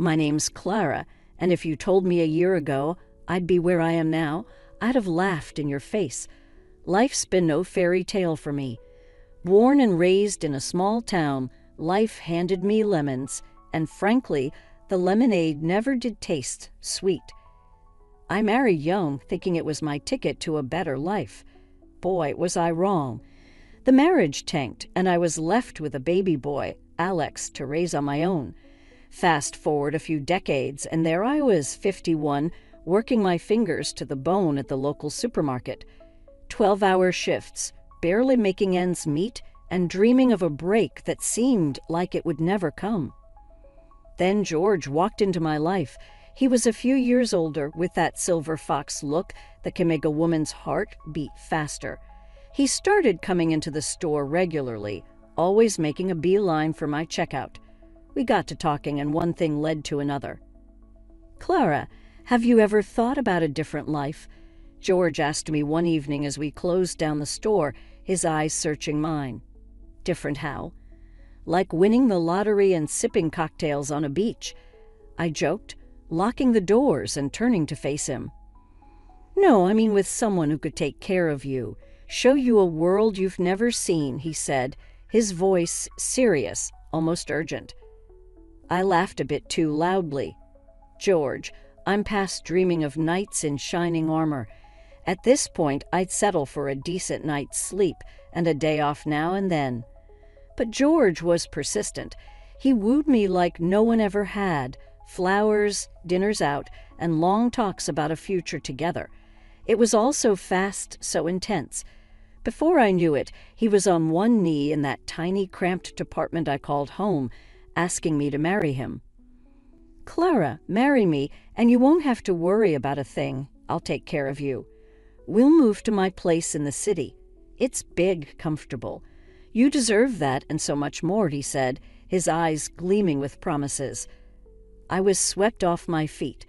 My name's Clara, and if you told me a year ago I'd be where I am now, I'd have laughed in your face. Life's been no fairy tale for me. Born and raised in a small town, life handed me lemons, and frankly, the lemonade never did taste sweet. I married young, thinking it was my ticket to a better life. Boy, was I wrong. The marriage tanked, and I was left with a baby boy, Alex, to raise on my own. Fast forward a few decades, and there I was, 51, working my fingers to the bone at the local supermarket. 12-hour shifts, barely making ends meet, and dreaming of a break that seemed like it would never come. Then George walked into my life. He was a few years older, with that silver fox look that can make a woman's heart beat faster. He started coming into the store regularly, always making a beeline for my checkout. We got to talking, and one thing led to another. "Clara, have you ever thought about a different life?" George asked me one evening as we closed down the store, his eyes searching mine. "Different how?" "Like winning the lottery and sipping cocktails on a beach," I joked, locking the doors and turning to face him. "No, I mean with someone who could take care of you, show you a world you've never seen," he said, his voice serious, almost urgent. I laughed a bit too loudly. "George, I'm past dreaming of knights in shining armor. At this point, I'd settle for a decent night's sleep and a day off now and then." But George was persistent. He wooed me like no one ever had. Flowers, dinners out, and long talks about a future together. It was all so fast, so intense. Before I knew it, he was on one knee in that tiny, cramped apartment I called home, asking me to marry him. "Clara, marry me, and you won't have to worry about a thing. I'll take care of you. We'll move to my place in the city. It's big, comfortable. You deserve that and so much more," he said, his eyes gleaming with promises. I was swept off my feet.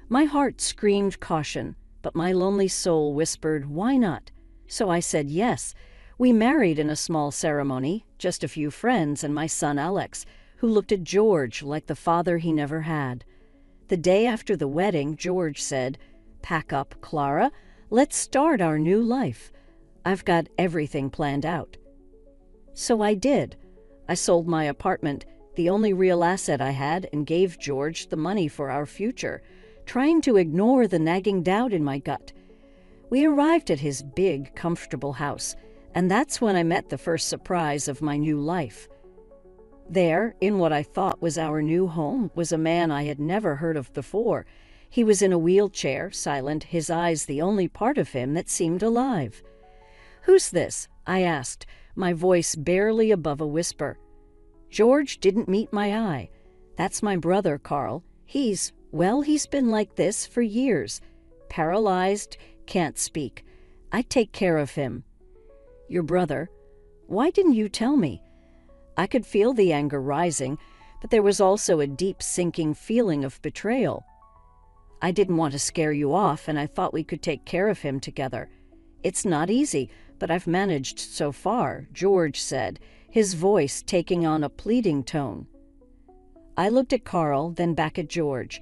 My heart screamed caution, but my lonely soul whispered, "Why not?" So I said yes. We married in a small ceremony, just a few friends and my son Alex, who looked at George like the father he never had. The day after the wedding, George said, "Pack up, Clara. Let's start our new life. I've got everything planned out." So I did. I sold my apartment, the only real asset I had, and gave George the money for our future, trying to ignore the nagging doubt in my gut. We arrived at his big, comfortable house, and that's when I met the first surprise of my new life. There, in what I thought was our new home, was a man I had never heard of before. He was in a wheelchair, silent, his eyes the only part of him that seemed alive. "Who's this?" I asked, my voice barely above a whisper. George didn't meet my eye. "That's my brother, Carl. He's been like this for years. Paralyzed, can't speak. I take care of him." "Your brother? Why didn't you tell me?" I could feel the anger rising, but there was also a deep sinking feeling of betrayal. "I didn't want to scare you off, and I thought we could take care of him together. It's not easy, but I've managed so far," George said, his voice taking on a pleading tone. I looked at Carl, then back at George.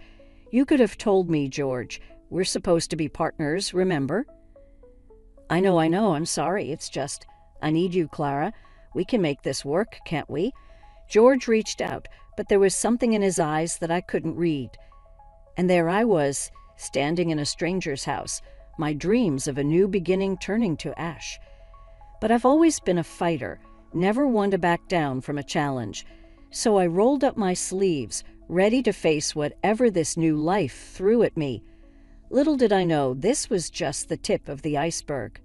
"You could have told me, George. We're supposed to be partners, remember?" I know, I'm sorry. It's just, I need you, Clara. We can make this work, can't we?" George reached out, but there was something in his eyes that I couldn't read. And there I was, standing in a stranger's house, my dreams of a new beginning turning to ash. But I've always been a fighter, never one to back down from a challenge. So I rolled up my sleeves, ready to face whatever this new life threw at me. Little did I know this was just the tip of the iceberg.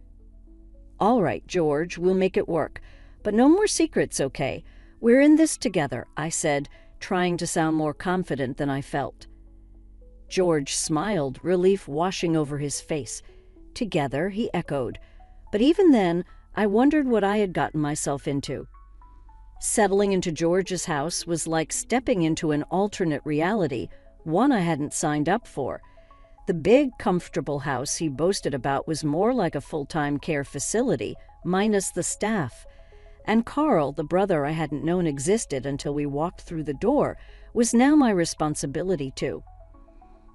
"All right, George, we'll make it work. But no more secrets, okay? We're in this together," I said, trying to sound more confident than I felt. George smiled, relief washing over his face. "Together," he echoed. But even then, I wondered what I had gotten myself into. Settling into George's house was like stepping into an alternate reality, one I hadn't signed up for. The big, comfortable house he boasted about was more like a full-time care facility, minus the staff. And Carl, the brother I hadn't known existed until we walked through the door, was now my responsibility too.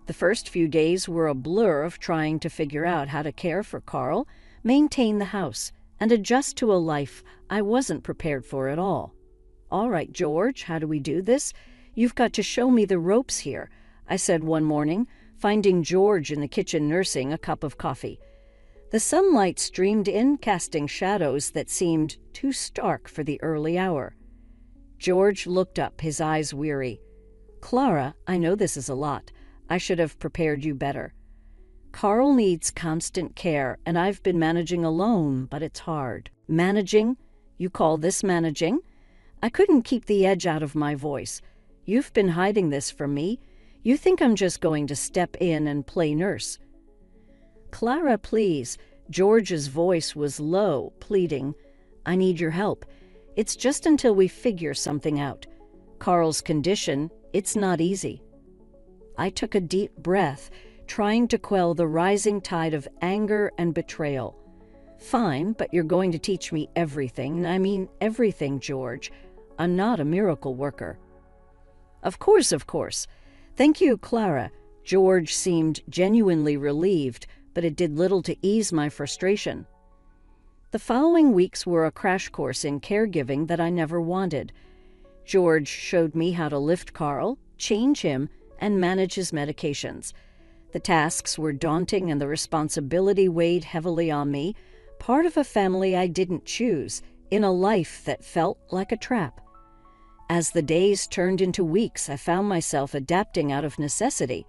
The first few days were a blur of trying to figure out how to care for Carl, maintain the house, and adjust to a life I wasn't prepared for at all. "All right, George, how do we do this? You've got to show me the ropes here," I said one morning, finding George in the kitchen nursing a cup of coffee. The sunlight streamed in, casting shadows that seemed too stark for the early hour. George looked up, his eyes weary. "Clara, I know this is a lot. I should have prepared you better. Carl needs constant care, and I've been managing alone, but it's hard." "Managing? You call this managing?" I couldn't keep the edge out of my voice. "You've been hiding this from me. You think I'm just going to step in and play nurse." "Clara, please." George's voice was low, pleading. "I need your help. It's just until we figure something out. Carl's condition, it's not easy." I took a deep breath, trying to quell the rising tide of anger and betrayal. "Fine, but you're going to teach me everything. I mean everything, George. I'm not a miracle worker." Of course. Thank you, Clara." George seemed genuinely relieved, but it did little to ease my frustration. The following weeks were a crash course in caregiving that I never wanted. George showed me how to lift Carl, change him, and manage his medications. The tasks were daunting and the responsibility weighed heavily on me, part of a family I didn't choose, in a life that felt like a trap. As the days turned into weeks, I found myself adapting out of necessity.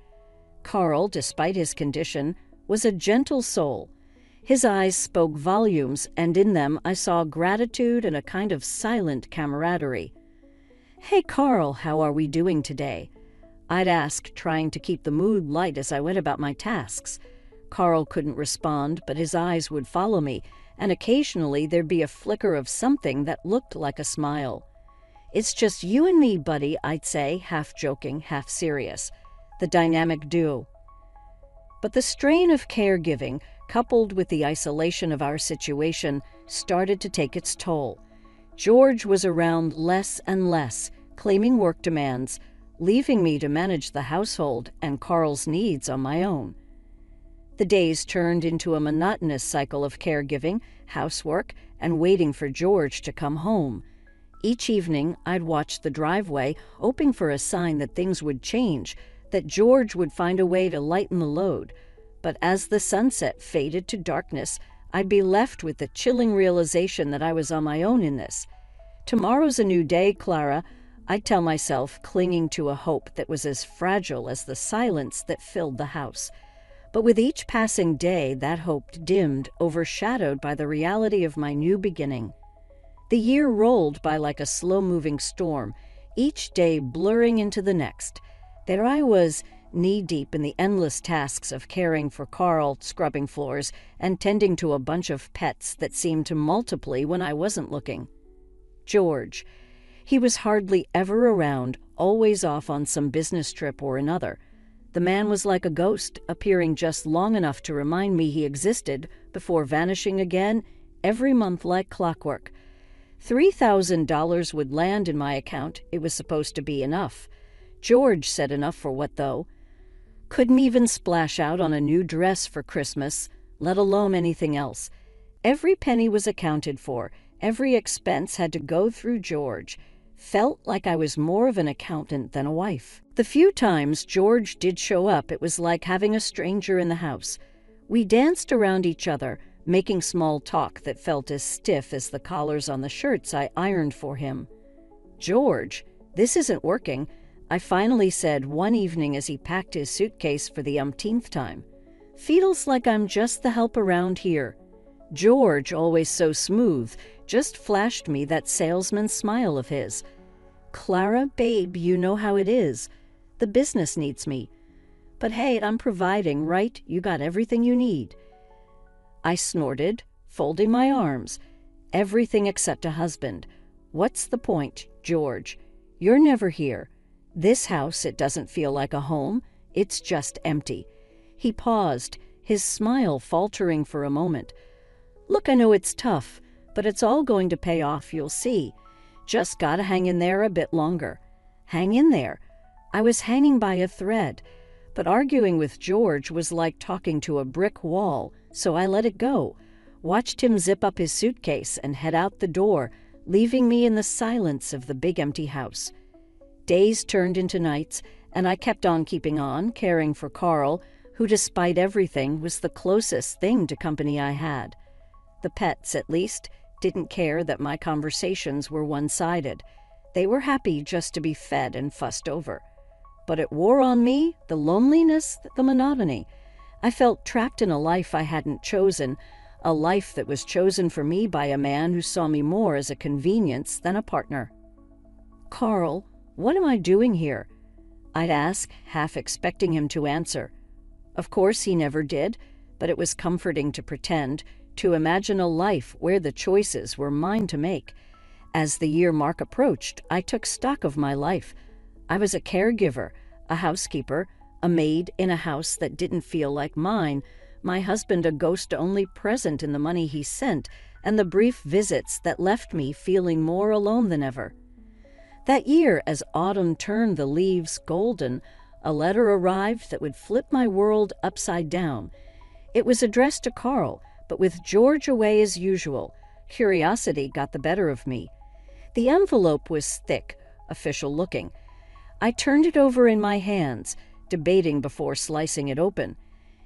Carl, despite his condition, was a gentle soul. His eyes spoke volumes, and in them I saw gratitude and a kind of silent camaraderie. "Hey, Carl, how are we doing today?" I'd ask, trying to keep the mood light as I went about my tasks. Carl couldn't respond, but his eyes would follow me, and occasionally there'd be a flicker of something that looked like a smile. "It's just you and me, buddy," I'd say, half joking, half serious. The dynamic duo. But the strain of caregiving, coupled with the isolation of our situation, started to take its toll. George was around less and less, claiming work demands, leaving me to manage the household and Carl's needs on my own. The days turned into a monotonous cycle of caregiving, housework, and waiting for George to come home. Each evening, I'd watch the driveway, hoping for a sign that things would change, that George would find a way to lighten the load. But as the sunset faded to darkness, I'd be left with the chilling realization that I was on my own in this. "Tomorrow's a new day, Clara," I'd tell myself, clinging to a hope that was as fragile as the silence that filled the house. But with each passing day, that hope dimmed, overshadowed by the reality of my new beginning. The year rolled by like a slow-moving storm, each day blurring into the next. There I was, knee-deep in the endless tasks of caring for Carl, scrubbing floors, and tending to a bunch of pets that seemed to multiply when I wasn't looking. George. He was hardly ever around, always off on some business trip or another. The man was like a ghost, appearing just long enough to remind me he existed, before vanishing again, every month like clockwork. $3,000 would land in my account. It was supposed to be enough. George said enough for what, though? Couldn't even splash out on a new dress for Christmas, let alone anything else. Every penny was accounted for. Every expense had to go through George. Felt like I was more of an accountant than a wife. The few times George did show up, it was like having a stranger in the house. We danced around each other, making small talk that felt as stiff as the collars on the shirts I ironed for him. "George, this isn't working," I finally said one evening as he packed his suitcase for the umpteenth time. "Feels like I'm just the help around here." George, always so smooth, just flashed me that salesman smile of his. "Clara, babe, you know how it is. The business needs me. But hey, I'm providing, right? You got everything you need." I snorted, folding my arms. "Everything except a husband. What's the point, George? You're never here. This house, it doesn't feel like a home. It's just empty." He paused, his smile faltering for a moment. "Look, I know it's tough, but it's all going to pay off, you'll see. Just gotta hang in there a bit longer." Hang in there? I was hanging by a thread, but arguing with George was like talking to a brick wall, so I let it go, watched him zip up his suitcase and head out the door, leaving me in the silence of the big empty house. Days turned into nights, and I kept on keeping on, caring for Carl, who, despite everything, was the closest thing to company I had. The pets, at least, didn't care that my conversations were one-sided. They were happy just to be fed and fussed over. But it wore on me, the loneliness, the monotony. I felt trapped in a life I hadn't chosen, a life that was chosen for me by a man who saw me more as a convenience than a partner. "Carl, what am I doing here?" I'd ask, half expecting him to answer. Of course he never did, but it was comforting to pretend, to imagine a life where the choices were mine to make. As the year mark approached, I took stock of my life. I was a caregiver, a housekeeper, a maid in a house that didn't feel like mine, my husband a ghost-only present in the money he sent, and the brief visits that left me feeling more alone than ever. That year, as autumn turned the leaves golden, a letter arrived that would flip my world upside down. It was addressed to Carl, but with George away as usual, curiosity got the better of me. The envelope was thick, official-looking. I turned it over in my hands, debating before slicing it open.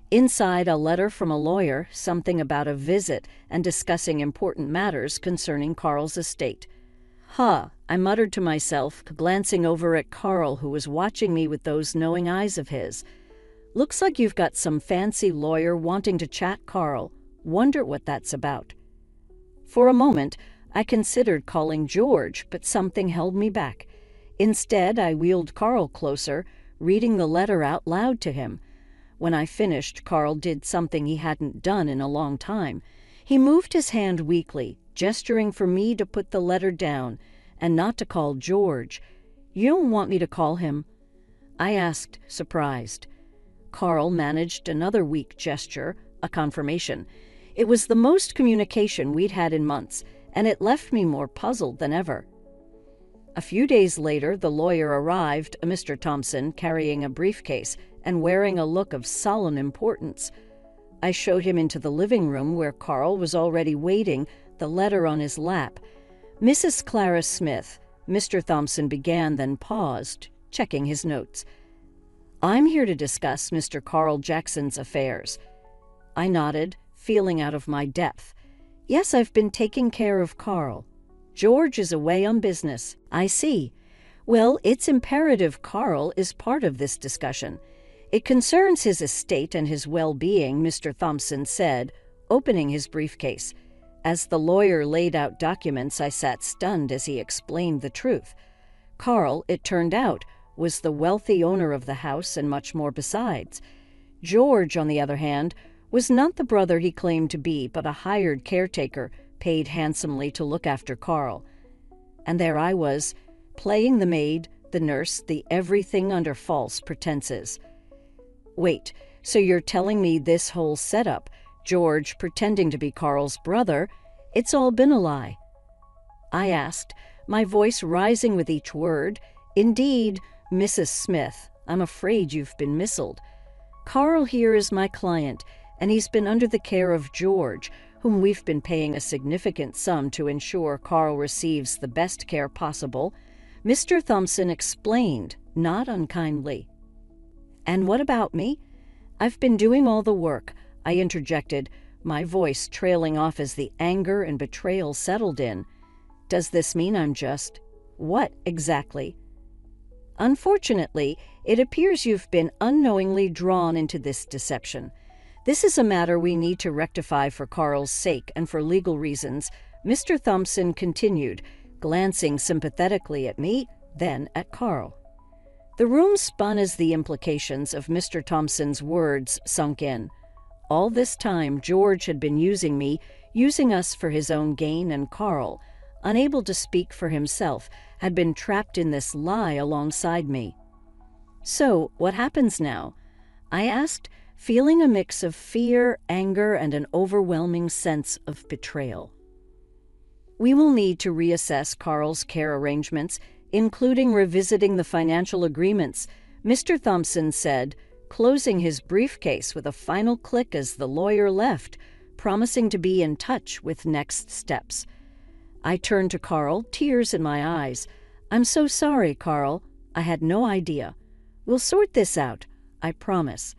Inside, a letter from a lawyer, something about a visit and discussing important matters concerning Carl's estate. I muttered to myself, glancing over at Carl, who was watching me with those knowing eyes of his. "Looks like you've got some fancy lawyer wanting to chat, Carl. Wonder what that's about." For a moment, I considered calling George, but something held me back. Instead, I wheeled Carl closer, reading the letter out loud to him. When I finished, Carl did something he hadn't done in a long time. He moved his hand weakly, gesturing for me to put the letter down and not to call George. "You don't want me to call him?" I asked, surprised. Carl managed another weak gesture, a confirmation. It was the most communication we'd had in months, and it left me more puzzled than ever. A few days later, the lawyer arrived, a Mr. Thompson, carrying a briefcase and wearing a look of solemn importance. I showed him into the living room where Carl was already waiting, the letter on his lap. "Mrs. Clara Smith," Mr. Thompson began, then paused, checking his notes. "I'm here to discuss Mr. Carl Jackson's affairs." I nodded, feeling out of my depth. "Yes, I've been taking care of Carl. George is away on business." "I see. Well, it's imperative Carl is part of this discussion. It concerns his estate and his well-being," Mr. Thompson said, opening his briefcase. As the lawyer laid out documents, I sat stunned as he explained the truth. Carl, it turned out, was the wealthy owner of the house and much more besides. George, on the other hand, was not the brother he claimed to be, but a hired caretaker, paid handsomely to look after Carl. And there I was, playing the maid, the nurse, the everything under false pretenses. "Wait, so you're telling me this whole setup, George pretending to be Carl's brother, it's all been a lie?" I asked, my voice rising with each word. "Indeed, Mrs. Smith, I'm afraid you've been misled. Carl here is my client, and he's been under the care of George, whom we've been paying a significant sum to ensure Carl receives the best care possible," Mr. Thompson explained, not unkindly. "And what about me? I've been doing all the work," I interjected, my voice trailing off as the anger and betrayal settled in. "Does this mean I'm just—" "What exactly?" "Unfortunately, it appears you've been unknowingly drawn into this deception. This is a matter we need to rectify for Carl's sake and for legal reasons," Mr. Thompson continued, glancing sympathetically at me, then at Carl. The room spun as the implications of Mr. Thompson's words sunk in. All this time, George had been using me, using us for his own gain, and Carl, unable to speak for himself, had been trapped in this lie alongside me. "So, what happens now?" I asked, feeling a mix of fear, anger, and an overwhelming sense of betrayal. "We will need to reassess Carl's care arrangements. including revisiting the financial agreements, Mr. Thompson said, closing his briefcase with a final click as the lawyer left, promising to be in touch with next steps. I turned to Carl, tears in my eyes. "I'm so sorry, Carl. I had no idea. We'll sort this out, I promise."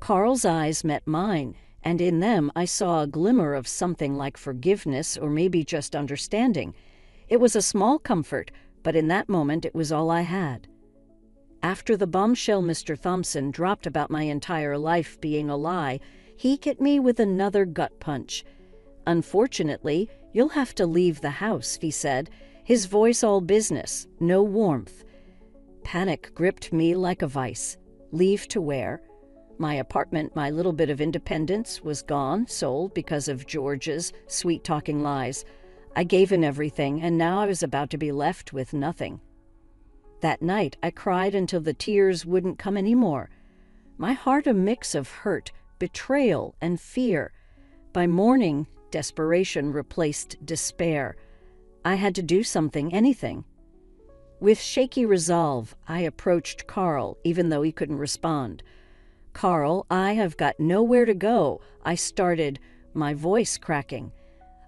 Carl's eyes met mine, and in them I saw a glimmer of something like forgiveness or maybe just understanding. It was a small comfort, but in that moment it was all I had. After the bombshell Mr. Thompson dropped about my entire life being a lie, he hit me with another gut punch. "Unfortunately, you'll have to leave the house," he said, his voice all business, no warmth. Panic gripped me like a vice. Leave to where? My apartment, my little bit of independence, was gone, sold because of George's sweet-talking lies. I gave in everything, and now I was about to be left with nothing. That night, I cried until the tears wouldn't come anymore. My heart a mix of hurt, betrayal, and fear. By morning, desperation replaced despair. I had to do something, anything. With shaky resolve, I approached Carl, even though he couldn't respond. "Carl, I have got nowhere to go," I started, my voice cracking.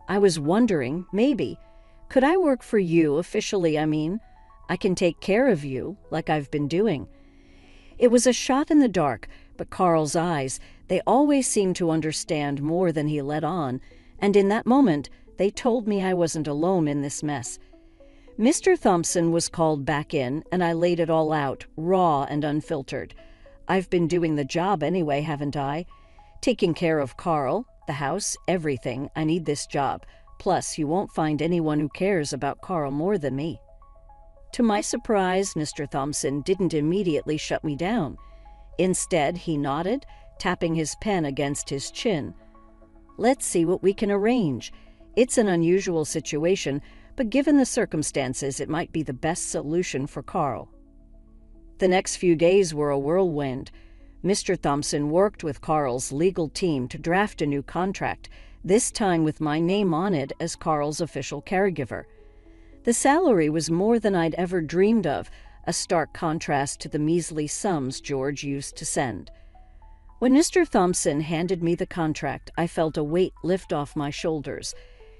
I was wondering, maybe, could I work for you officially, I mean? I can take care of you, like I've been doing. It was a shot in the dark, but Carl's eyes, they always seemed to understand more than he let on, and in that moment, they told me I wasn't alone in this mess. Mr. Thompson was called back in, and I laid it all out, raw and unfiltered. I've been doing the job anyway, haven't I? Taking care of Carl, the house, everything. I need this job. Plus, you won't find anyone who cares about Carl more than me. To my surprise, Mr. Thompson didn't immediately shut me down. Instead, he nodded, tapping his pen against his chin. "Let's see what we can arrange. It's an unusual situation, but given the circumstances, it might be the best solution for Carl." The next few days were a whirlwind. Mr. Thompson worked with Carl's legal team to draft a new contract, this time with my name on it as Carl's official caregiver. The salary was more than I'd ever dreamed of, a stark contrast to the measly sums George used to send. When Mr. Thompson handed me the contract, I felt a weight lift off my shoulders.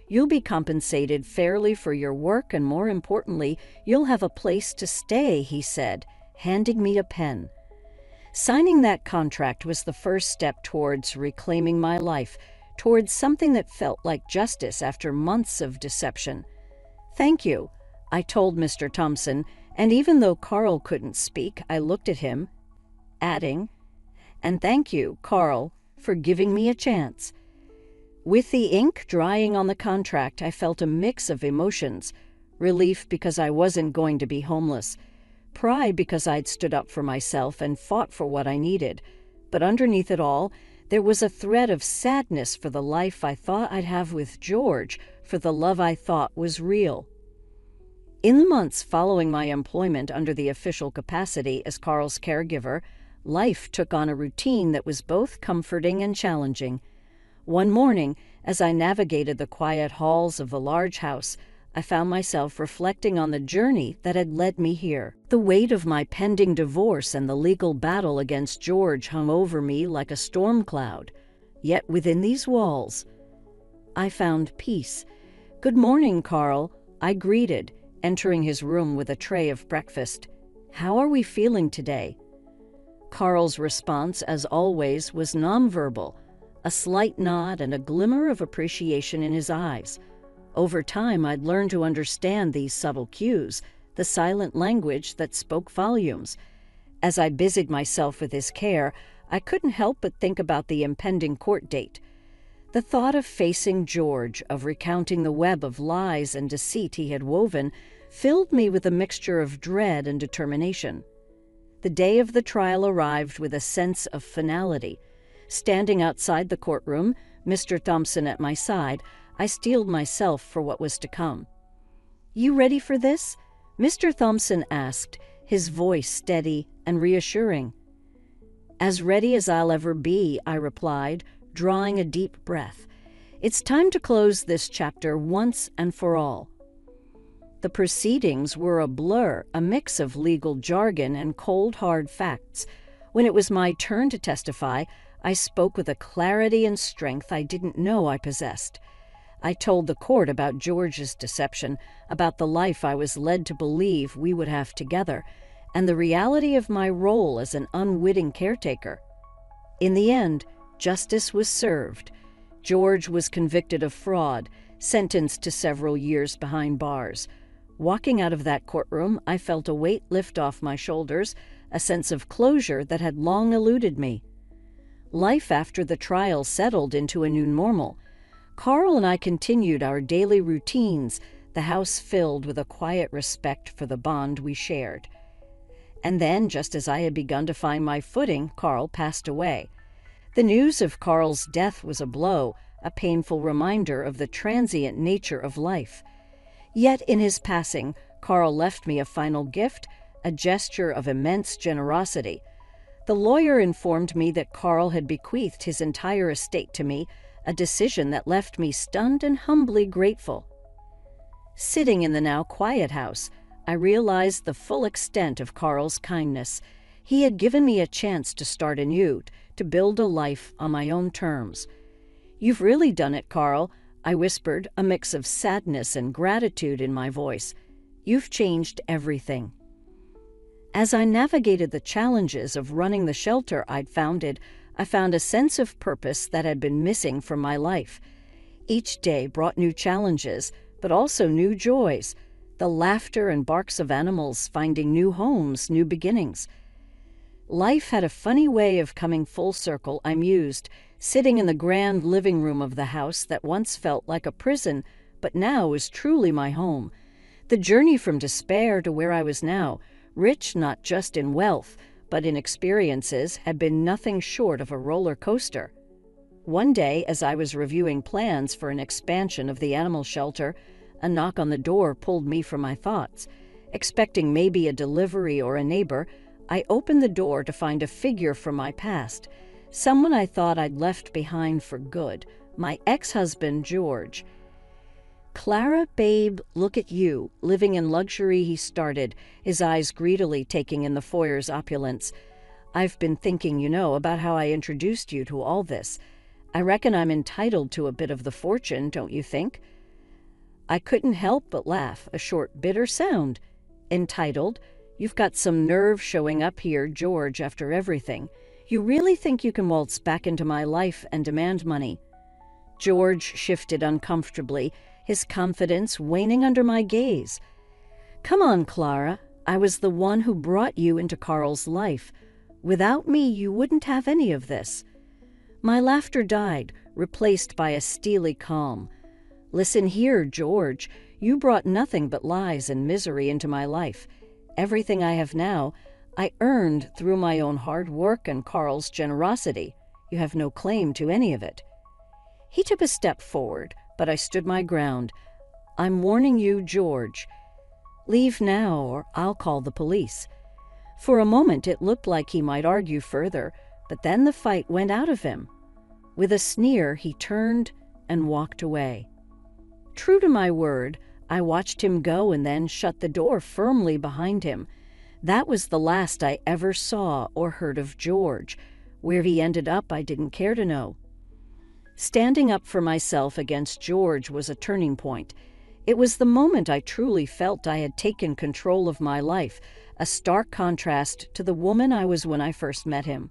"You'll be compensated fairly for your work, and more importantly, you'll have a place to stay," he said, handing me a pen. Signing that contract was the first step towards reclaiming my life, towards something that felt like justice after months of deception. "Thank you," I told Mr. Thompson, and even though Carl couldn't speak, I looked at him, adding, "And thank you, Carl, for giving me a chance." With the ink drying on the contract, I felt a mix of emotions. Relief because I wasn't going to be homeless. Pride because I'd stood up for myself and fought for what I needed. But underneath it all, there was a thread of sadness for the life I thought I'd have with George, for the love I thought was real. In the months following my employment under the official capacity as Carl's caregiver, life took on a routine that was both comforting and challenging. One morning, as I navigated the quiet halls of the large house, I found myself reflecting on the journey that had led me here. The weight of my pending divorce and the legal battle against George hung over me like a storm cloud. Yet within these walls, I found peace. "Good morning, Carl," I greeted, entering his room with a tray of breakfast. "How are we feeling today?" Carl's response, as always, was nonverbal, a slight nod and a glimmer of appreciation in his eyes. Over time, I'd learned to understand these subtle cues, the silent language that spoke volumes. As I busied myself with his care, I couldn't help but think about the impending court date. The thought of facing George, of recounting the web of lies and deceit he had woven, filled me with a mixture of dread and determination. The day of the trial arrived with a sense of finality. Standing outside the courtroom, Mr. Thompson at my side, I steeled myself for what was to come. "You ready for this?" Mr. Thompson asked, his voice steady and reassuring. "As ready as I'll ever be," I replied, drawing a deep breath. "It's time to close this chapter once and for all." The proceedings were a blur, a mix of legal jargon and cold, hard facts. When it was my turn to testify, I spoke with a clarity and strength I didn't know I possessed. I told the court about George's deception, about the life I was led to believe we would have together, and the reality of my role as an unwitting caretaker. In the end, justice was served. George was convicted of fraud, sentenced to several years behind bars. Walking out of that courtroom, I felt a weight lift off my shoulders, a sense of closure that had long eluded me. Life after the trial settled into a new normal. Carl and I continued our daily routines, the house filled with a quiet respect for the bond we shared. And then, just as I had begun to find my footing, Carl passed away. The news of Carl's death was a blow, a painful reminder of the transient nature of life. Yet in his passing, Carl left me a final gift, a gesture of immense generosity. The lawyer informed me that Carl had bequeathed his entire estate to me, a decision that left me stunned and humbly grateful. Sitting in the now quiet house, I realized the full extent of Carl's kindness. He had given me a chance to start anew, to build a life on my own terms. "You've really done it, Carl," I whispered, a mix of sadness and gratitude in my voice. "You've changed everything." As I navigated the challenges of running the shelter I'd founded, I found a sense of purpose that had been missing from my life. Each day brought new challenges, but also new joys. The laughter and barks of animals finding new homes, new beginnings. Life had a funny way of coming full circle, I mused, sitting in the grand living room of the house that once felt like a prison, but now was truly my home. The journey from despair to where I was now, rich not just in wealth, but in experiences, had been nothing short of a roller coaster. One day, as I was reviewing plans for an expansion of the animal shelter, a knock on the door pulled me from my thoughts. Expecting maybe a delivery or a neighbor, I opened the door to find a figure from my past, someone I thought I'd left behind for good, my ex-husband, George. "Clara, babe, look at you, living in luxury," he started, his eyes greedily taking in the foyer's opulence. "I've been thinking, about how I introduced you to all this. I reckon I'm entitled to a bit of the fortune, don't you think?" I couldn't help but laugh, a short, bitter sound. "Entitled? You've got some nerve showing up here, George, after everything. You really think you can waltz back into my life and demand money?" George shifted uncomfortably, his confidence waning under my gaze. "Come on, Clara. I was the one who brought you into Carl's life. Without me, you wouldn't have any of this." My laughter died, replaced by a steely calm. "Listen here, George. You brought nothing but lies and misery into my life. Everything I have now, I earned through my own hard work and Carl's generosity. You have no claim to any of it." He took a step forward, but I stood my ground. "I'm warning you, George. Leave now, or I'll call the police." For a moment it looked like he might argue further, but then the fight went out of him. With a sneer, he turned and walked away. True to my word, I watched him go and then shut the door firmly behind him. That was the last I ever saw or heard of George. Where he ended up, I didn't care to know. Standing up for myself against George was a turning point. It was the moment I truly felt I had taken control of my life, a stark contrast to the woman I was when I first met him.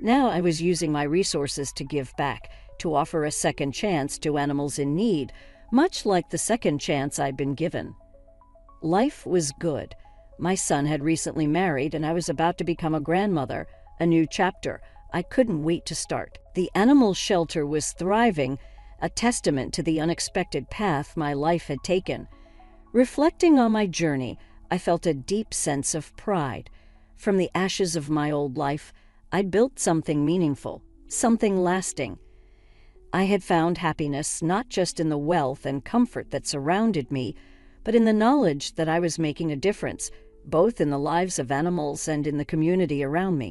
Now I was using my resources to give back, to offer a second chance to animals in need, much like the second chance I'd been given. Life was good. My son had recently married, and I was about to become a grandmother, a new chapter. I couldn't wait to start. The animal shelter was thriving, a testament to the unexpected path my life had taken. Reflecting on my journey, I felt a deep sense of pride. From the ashes of my old life, I'd built something meaningful, something lasting. I had found happiness not just in the wealth and comfort that surrounded me, but in the knowledge that I was making a difference, both in the lives of animals and in the community around me.